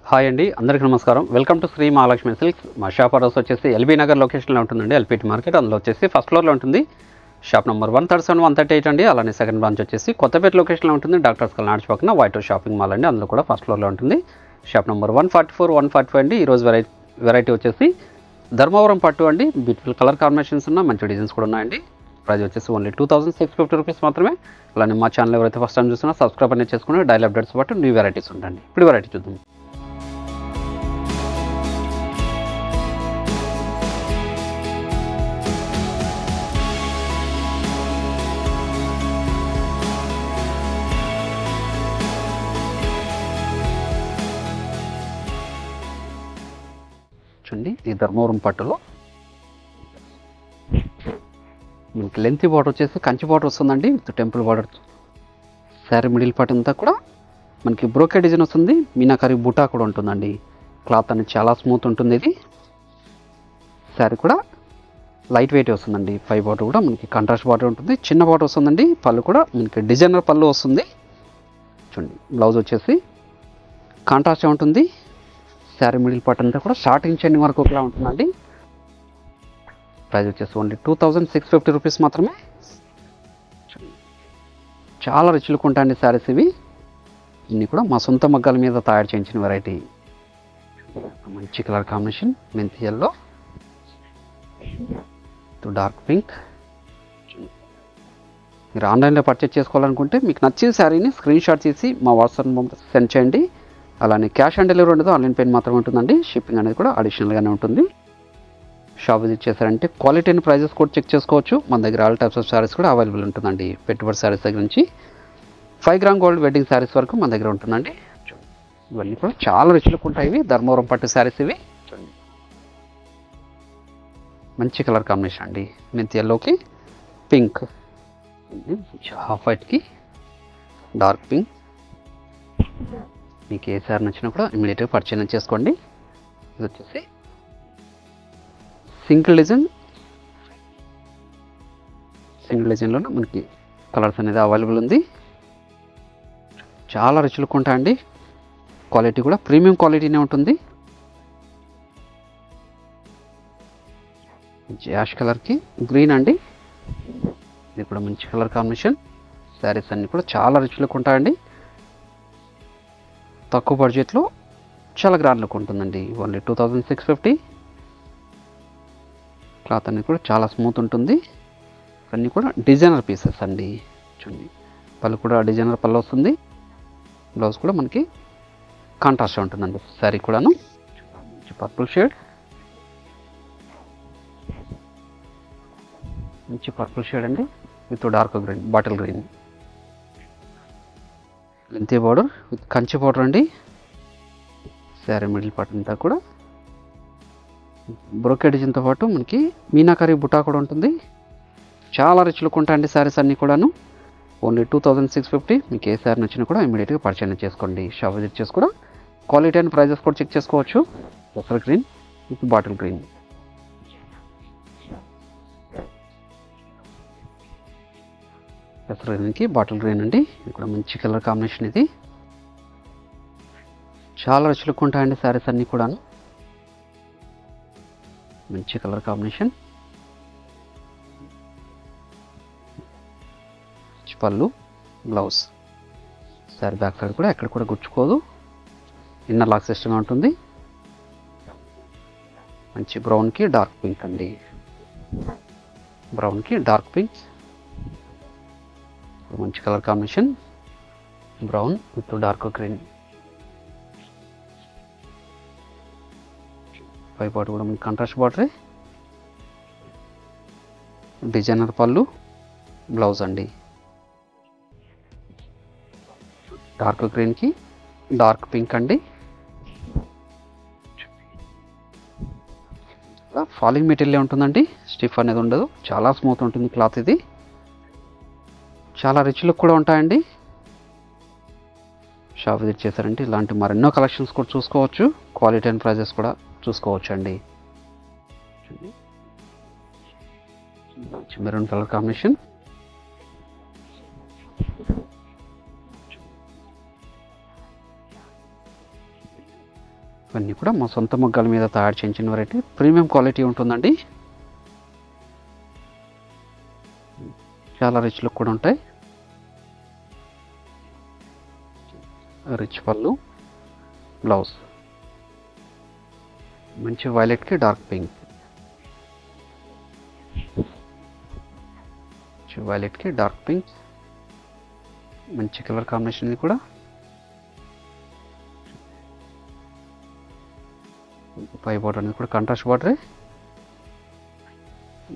Hi అండి, అందరికీ నమస్కారం. Welcome to Shri Mahalakshmi silks. మా షాప్ అడ్రస్ వచ్చేసి ఎల్బీ నగర్ లొకేషన్లో ఉంటుందండి, ఎల్పిటి మార్కెట్. అందులో వచ్చేసి ఫస్ట్ ఫ్లోర్లో ఉంటుంది. షాప్ నెంబర్ 137, 138 అండి. అలానే సెకండ్ బ్రాంచ్ వచ్చేసి కొత్తపేట లొకేషన్లో ఉంటుంది, డాక్టర్స్ కల్నాడ్స్ పక్కన వైట్ హౌస్ షాపింగ్ మాల్ అండి. అందులో కూడా ఫస్ట్ ఫ్లోర్లో ఉంటుంది. షాప్ నెంబర్ 144, 145 అండి. ఈరోజు వెరైటీ వచ్చేసి ధర్మవరం పట్టు అండి. బ్యూటిఫుల్ కలర్ కాంబినేషన్స్ ఉన్న మంచి డిజైన్స్ కూడా ఉన్నాయండి. ప్రైస్ వచ్చేసి ఓన్లీ 2650 రూపీస్ మాత్రమే. అలానే మా ఛానల్ ఎవరైతే ఫస్ట్ టైం చూసినా సబ్స్క్రైబ్ అనేది చేసుకుని డైలీ అప్డేట్స్ పాటు న్యూ వెరైటీస్ ఉంటాయండి. ఇప్పుడు వెరైటీ చూద్దాం. చూడండి, ఈ ధర్మవరం పట్టులో మనకి లెంతీ బార్డర్ వచ్చేసి కంచి బార్డర్ వస్తుందండి, with temple border. Sari middle part అంతా కూడా మనకి బ్రోకెట్ డిజైన్ వస్తుంది, మీనాకరీ బుటా కూడా ఉంటుందండి. క్లాత్ అనేది చాలా స్మూత్ ఉంటుంది. ఇది శారీ కూడా లైట్ వెయిట్ వస్తుందండి. పై బార్డర్ కూడా మనకి కాంట్రాస్ట్ బార్డర్ ఉంటుంది, చిన్న బార్డర్ వస్తుందండి. పళ్ళు కూడా మనకి డిజైనర్ పళ్ళు వస్తుంది. చూడండి, బ్లౌజ్ వచ్చేసి కాంట్రాస్ట్ ఉంటుంది. శారీ మిడిల్ పార్ట్ అంతా కూడా స్టార్టింగ్ చెండింగ్ వరకు ఒకలా ఉంటుందండి. ప్రైస్ వచ్చేసి ఓన్లీ 2650 రూపీస్ మాత్రమే. చాలా రిచ్ లుక్ ఉంటాయండి శారీస్ ఇవి. ఇన్ని కూడా మా సొంత మగ్గాల మీద తయారు చేయించిన వెరైటీ. మంచి కలర్ కాంబినేషన్, మెంతి ఎల్లో టు డార్క్ పింక్. మీరు ఆన్లైన్లో పర్చేస్ చేసుకోవాలనుకుంటే మీకు నచ్చిన శారీని స్క్రీన్ షాట్ తీసి మా వాట్సాప్ సెండ్ చేయండి. అలానే క్యాష్ ఆన్ డెలివరీ ఉండదు, ఆన్లైన్ పేమెంట్ మాత్రమే ఉంటుందండి. షిప్పింగ్ అనేది కూడా అడిషనల్గానే ఉంటుంది. షాప్ విజిట్ చేశారంటే క్వాలిటీ అండ్ ప్రైజెస్ కూడా చెక్ చేసుకోవచ్చు. మన దగ్గర ఆల్ టైప్స్ ఆఫ్ శారీస్ కూడా అవైలబుల్ ఉంటుందండి. పెట్టుబడి శారీస్ దగ్గర నుంచి 5 గ్రామ్ గోల్డ్ వెడ్డింగ్ శారీస్ వరకు మన దగ్గర ఉంటుందండి. ఇవన్నీ కూడా చాలా రిచ్ లుక్ ఉంటాయి. ఇవి ధర్మవరం పట్టు శారీస్ ఇవి. మంచి కలర్ కాంబినేషన్ అండి, మెంతి ఎల్లోకి పింక్, హాఫ్ వైట్కి డార్క్ పింక్. మీకు ఏ సారీ నచ్చినా కూడా ఇమీడియట్గా పర్చేజ్ చేసుకోండి. ఇది వచ్చేసి సింగిల్ డిజైన్లోనే మనకి కలర్స్ అనేది అవైలబుల్ ఉంది. చాలా రిచ్ లుక్ ఉంటాయండి. క్వాలిటీ కూడా ప్రీమియం క్వాలిటీనే ఉంటుంది. యాష్ కలర్కి గ్రీన్ అండి, ఇది కూడా మంచి కలర్ కాంబినేషన్. శారీస్ అన్నీ కూడా చాలా రిచ్ లుక్ ఉంటాయండి. తక్కువ బడ్జెట్లో చాలా గ్రాండ్ లుక్ ఉంటుందండి. ఓన్లీ 2650. క్లాత్ అనేది కూడా చాలా స్మూత్ ఉంటుంది. అన్నీ కూడా డిజైనర్ పీసెస్ అండి. చూడండి, పళ్ళు కూడా డిజైనర్ పళ్ళు వస్తుంది. బ్లౌజ్ కూడా మనకి కాంట్రాస్ట్ ఉంటుందండి. శారీ కూడాను పర్పుల్ షేడ్, మంచి పర్పుల్ షేడ్ అండి, with dark green, bottle green. Lengthy border with Kanchi border అండి. శారీ మిడిల్ పార్ట్ అంతా కూడా బ్రోకెట్ డిజైన్తో పాటు మనకి మీనాకరీ బుటా కూడా ఉంటుంది. చాలా రిచ్ లుక్ ఉంటాయండి శారీస్ అన్నీ కూడాను. ఓన్లీ 2650. మీకు ఏ శారీ నచ్చినా కూడా ఇమీడియట్గా పర్చేజ్ చేసుకోండి. షాప్ విజిట్ చేసి కూడా క్వాలిటీ అండ్ ప్రైజెస్ కూడా చెక్ చేసుకోవచ్చు. పెసర్ గ్రీన్ విత్ బాటిల్ గ్రీన్. పెసర్ గ్రీన్కి బాటిల్ గ్రీన్ అండి, ఇది కూడా మంచి కలర్ కాంబినేషన్. ఇది చాలా రిచ్ లుక్ ఉంటాయండి శారీస్ అన్నీ కూడాను. మంచి కలర్ కాంబినేషన్. పళ్ళు, బ్లౌజ్. శారీ బ్యాక్ సైడ్ కూడా ఎక్కడ కూడా గుచ్చుకోదు, ఇన్నర్ లాక్ సిస్టమ్ ఉంటుంది. మంచి బ్రౌన్కి డార్క్ పింక్ అండి, బ్రౌన్కి డార్క్ పింక్. మంచి colour combination, brown with dark green. పై పాటు కూడా మనకి కాంట్రాస్ట్ బార్డరే, డిజైనర్ పళ్ళు, బ్లౌజ్ అండి. డార్క్ గ్రీన్కి డార్క్ పింక్ అండి. ఫాలింగ్ మెటీరియల్ ఉంటుందండి, స్టిఫ్ అనేది ఉండదు, చాలా స్మూత్ ఉంటుంది క్లాత్. ఇది చాలా రిచ్ లుక్ కూడా ఉంటాయండి. షాప్ విజిట్ చేశారంటే ఇలాంటి మరెన్నో కలెక్షన్స్ కూడా చూసుకోవచ్చు. క్వాలిటీ అండ్ ప్రైజెస్ కూడా చూసుకోవచ్చు అండి. మెరూన్ కలర్ కాంబినేషన్, ఇవన్నీ కూడా మా సొంత మొగ్గల మీద తయారు చేయించిన వెరైటీ, ప్రీమియం క్వాలిటీ ఉంటుందండి. చాలా రిచ్ లుక్ కూడా ఉంటాయి. రిచ్ పళ్ళు, బ్లౌజ్ మంచి వైలెట్కి డార్క్ పింక్, వైలెట్కి డార్క్ పింక్, మంచి కలర్ కాంబినేషన్. ఇది కూడా పై బార్డర్ అనేది కూడా కాంట్రాస్ట్ బార్డరే,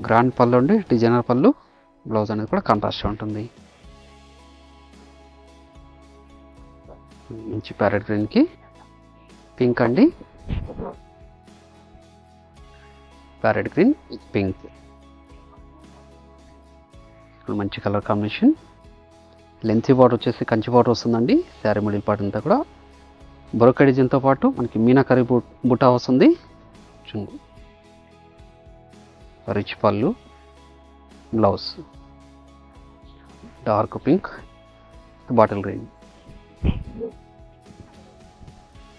గ్రాండ్ పళ్ళు అండి, డిజైనర్ పళ్ళు. బ్లౌజ్ అనేది కూడా కాంట్రాస్ట్ ఉంటుంది. మంచి ప్యారెట్ గ్రీన్కి పింక్ అండి, ప్యారెట్ గ్రీన్ విత్ పింక్, మంచి కలర్ కాంబినేషన్. లెంతీ బార్డర్ వచ్చేసి కంచి బార్డర్ వస్తుందండి. శారీ మిడిల్ పార్ట్ అంతా కూడా బ్రోకెడ్ డిజైన్తో పాటు మనకి మీనాకరీ బుటా వస్తుంది. రిచ్ పళ్ళు, blouse dark pink, bottle green,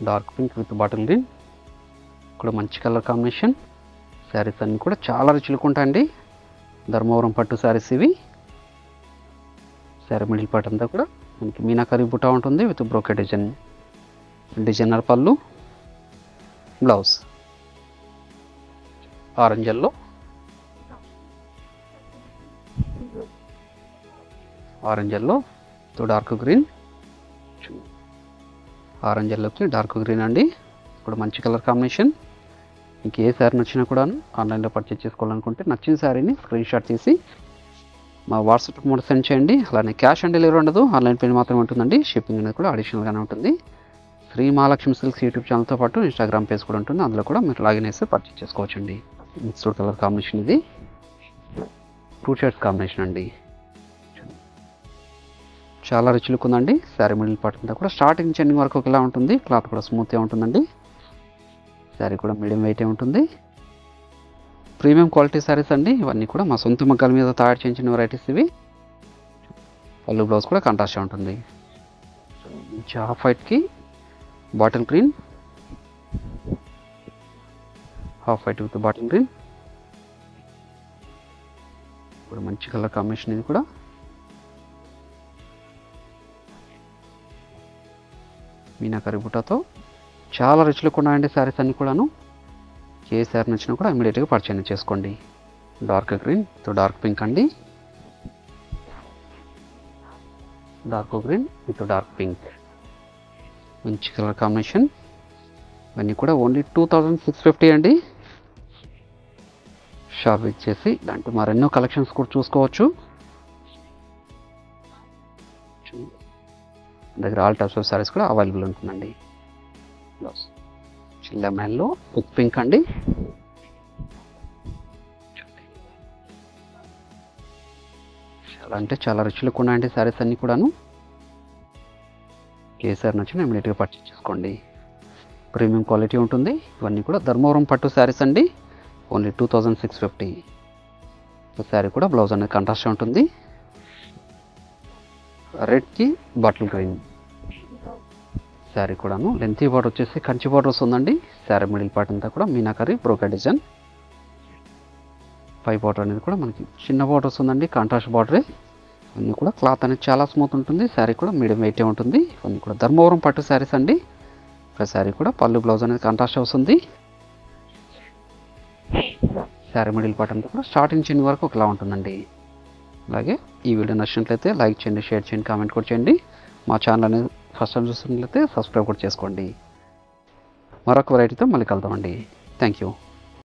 dark pink with bottle green కూడా మంచి కలర్ కాంబినేషన్. శారీస్ అన్నీ కూడా చాలా రిచ్లుగా ఉంటాయండి. ధర్మవరం పట్టు శారీస్ ఇవి. శారీ మిడిల్ పార్ట్ అంతా కూడా మనకి మీనాకరీ బుటా ఉంటుంది విత్ బ్రోకెడ్ డిజైన్, డిజైనర్ పళ్ళు, blouse orange yellow, orange yellow తో డార్క్ గ్రీన్, ఆరెంజ్ ఎల్లోకి డార్క్ గ్రీన్ అండి. ఇప్పుడు మంచి కలర్ కాంబినేషన్. మీకు ఏ శారీ నచ్చినా కూడా ఆన్లైన్లో పర్చేస్ చేసుకోవాలనుకుంటే నచ్చిన శారీని స్క్రీన్ షాట్ తీసి మా వాట్సాప్ కూడా సెండ్ చేయండి. అలానే క్యాష్ ఆన్ డెలివరీ ఉండదు, ఆన్లైన్ పేమెంట్ మాత్రమే ఉంటుందండి. షిప్పింగ్ అనేది కూడా అడిషనల్గానే ఉంటుంది. శ్రీ మహాలక్ష్మి సిల్క్స్ యూట్యూబ్ ఛానల్తో పాటు ఇన్స్టాగ్రామ్ పేజ్ కూడా ఉంటుంది. అందులో కూడా మీరు లాగిన్ చేసి పర్చేస్ చేసుకోవచ్చండి. మిక్స్డ్ కలర్ కాంబినేషన్ ఇది, టూ షేడ్స్ కాంబినేషన్ అండి. చాలా రిచ్ లుక్ ఉందండి. శారీ మిడిల్ పార్ట్ అంతా కూడా స్టార్టింగ్ నుంచి ఎండింగ్ వరకు ఒకలా ఉంటుంది. క్లాత్ కూడా స్మూత్గా ఉంటుందండి. శారీ కూడా మీడియం వెయిటే ఉంటుంది. ప్రీమియం క్వాలిటీ శారీస్ అండి. ఇవన్నీ కూడా మా సొంత మగ్గాల మీద తయారు చేయించిన వెరైటీస్ ఇవి. పళ్ళు బ్లౌజ్ కూడా కాంట్రాస్ట్ ఉంటుంది. హాఫ్ వైట్కి bottle green, half white with bottle green ఇప్పుడు మంచి కలర్ కాంబినేషన్. ఇది కూడా మీనాకరీ బుటాతో చాలా రిచ్ లుక్ ఉన్నాయండి శారీస్ అన్నీ కూడాను. ఏ శారీ నచ్చినా కూడా ఇమీడియట్గా పర్చేజ్ చేసుకోండి. Dark green with dark pink అండి, dark green with dark pink మంచి కలర్ కాంబినేషన్. ఇవన్నీ కూడా ఓన్లీ 2650 అండి. షాప్ ఇచ్చేసి ఇలాంటి మరెన్నో కలెక్షన్స్ కూడా చూసుకోవచ్చు. దగ్గర ఆల్ టైప్స్ ఆఫ్ శారీస్ కూడా అవైలబుల్ ఉంటుందండి. లెమన్లో విత్ పింక్ అండి. చాలా అంటే చాలా రిచ్ లుక్ ఉన్నాయండి శారీస్ అన్నీ కూడాను. ఏ శారీ నచ్చినా ఇమీడియట్గా పర్చేస్ చేసుకోండి. ప్రీమియం క్వాలిటీ ఉంటుంది. ఇవన్నీ కూడా ధర్మవరం పట్టు శారీస్ అండి. ఓన్లీ 2650. శారీ కూడా బ్లౌజ్ అనేది కాంట్రాస్ట్ ఉంటుంది. రెడ్కి బాటిల్ గ్రీన్ శారీ కూడాను. లెంతీ బార్డర్ వచ్చేసి కంచి బార్డర్ వస్తుందండి. శారీ మిడిల్ పార్ట్ అంతా కూడా మీనాకరీ బ్రోకెడ్ డిజైన్. పై బార్డర్ అనేది కూడా మనకి చిన్న బార్డర్ వస్తుందండి, కాంట్రాస్ట్ బార్డరే. ఇవన్నీ కూడా క్లాత్ అనేది చాలా స్మూత్ ఉంటుంది. శారీ కూడా మీడియం వెయిటే ఉంటుంది. ఇవన్నీ కూడా ధర్మవరం పట్టు శారీస్ అండి. ప్రతి శారీ కూడా పళ్ళు బ్లౌజ్ అనేది కాంట్రాస్ట్ వస్తుంది. శారీ మిడిల్ పార్ట్ అంతా కూడా స్టార్టింగ్ చిన్న వరకు ఒకలా ఉంటుందండి. అలాగే ఈ వీడియో నచ్చినట్లయితే లైక్ చేయండి, షేర్ చేయండి, కామెంట్ కూడా చేయండి. మా ఛానల్ అనేది ఫస్ట్ టైం చూస్తున్నట్లయితే సబ్స్క్రైబ్ కూడా చేసుకోండి. మరొక వెరైటీతో మళ్ళీ కలుద్దామండి. Thank you.